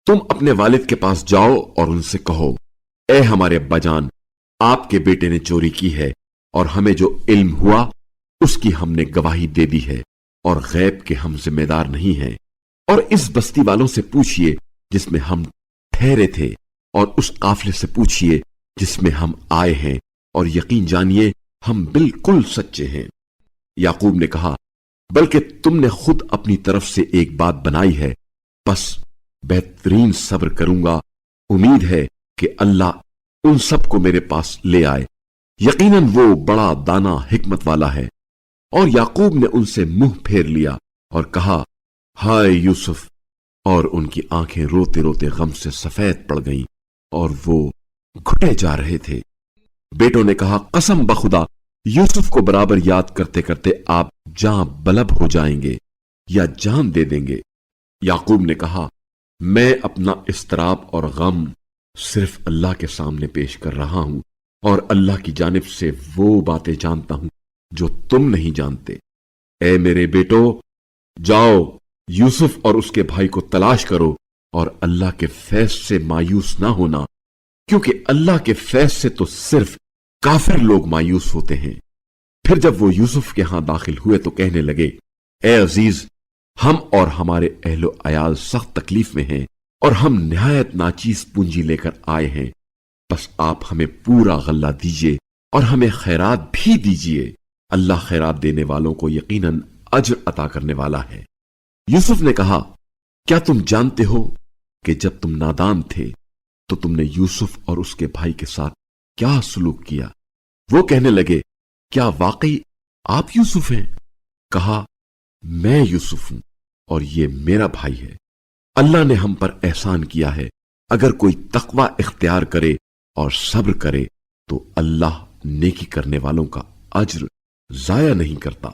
تم اپنے والد کے پاس جاؤ اور ان سے کہو، اے ہمارے ابا جان، آپ کے بیٹے نے چوری کی ہے اور ہمیں جو علم ہوا اس کی ہم نے گواہی دے دی ہے اور غیب کے ہم ذمہ دار نہیں ہیں۔ اور اس بستی والوں سے پوچھئے جس میں ہم ٹھہرے تھے، اور اس قافلے سے پوچھئے جس میں ہم آئے ہیں، اور یقین جانیے ہم بالکل سچے ہیں۔ یعقوب نے کہا، بلکہ تم نے خود اپنی طرف سے ایک بات بنائی ہے، بس بہترین صبر کروں گا، امید ہے کہ اللہ ان سب کو میرے پاس لے آئے، یقیناً وہ بڑا دانا حکمت والا ہے۔ اور یعقوب نے ان سے منہ پھیر لیا اور کہا، ہائے یوسف، اور ان کی آنکھیں روتے روتے غم سے سفید پڑ گئیں اور وہ گھٹے جا رہے تھے۔ بیٹوں نے کہا، قسم بخدا، یوسف کو برابر یاد کرتے کرتے آپ جاں بلب ہو جائیں گے یا جان دے دیں گے۔ یعقوب نے کہا، میں اپنا اضطراب اور غم صرف اللہ کے سامنے پیش کر رہا ہوں، اور اللہ کی جانب سے وہ باتیں جانتا ہوں جو تم نہیں جانتے۔ اے میرے بیٹو، جاؤ یوسف اور اس کے بھائی کو تلاش کرو، اور اللہ کے فیض سے مایوس نہ ہونا، کیونکہ اللہ کے فیض سے تو صرف کافر لوگ مایوس ہوتے ہیں۔ پھر جب وہ یوسف کے ہاں داخل ہوئے تو کہنے لگے، اے عزیز، ہم اور ہمارے اہل و عیال سخت تکلیف میں ہیں، اور ہم نہایت ناچیز پونجی لے کر آئے ہیں، بس آپ ہمیں پورا غلہ دیجئے اور ہمیں خیرات بھی دیجئے، اللہ خیرات دینے والوں کو یقیناً اجر عطا کرنے والا ہے۔ یوسف نے کہا، کیا تم جانتے ہو کہ جب تم نادان تھے تو تم نے یوسف اور اس کے بھائی کے ساتھ کیا سلوک کیا؟ وہ کہنے لگے، کیا واقعی آپ یوسف ہیں؟ کہا، میں یوسف ہوں اور یہ میرا بھائی ہے۔ اللہ نے ہم پر احسان کیا ہے، اگر کوئی تقوی اختیار کرے اور صبر کرے تو اللہ نیکی کرنے والوں کا اجر ضائع نہیں کرتا۔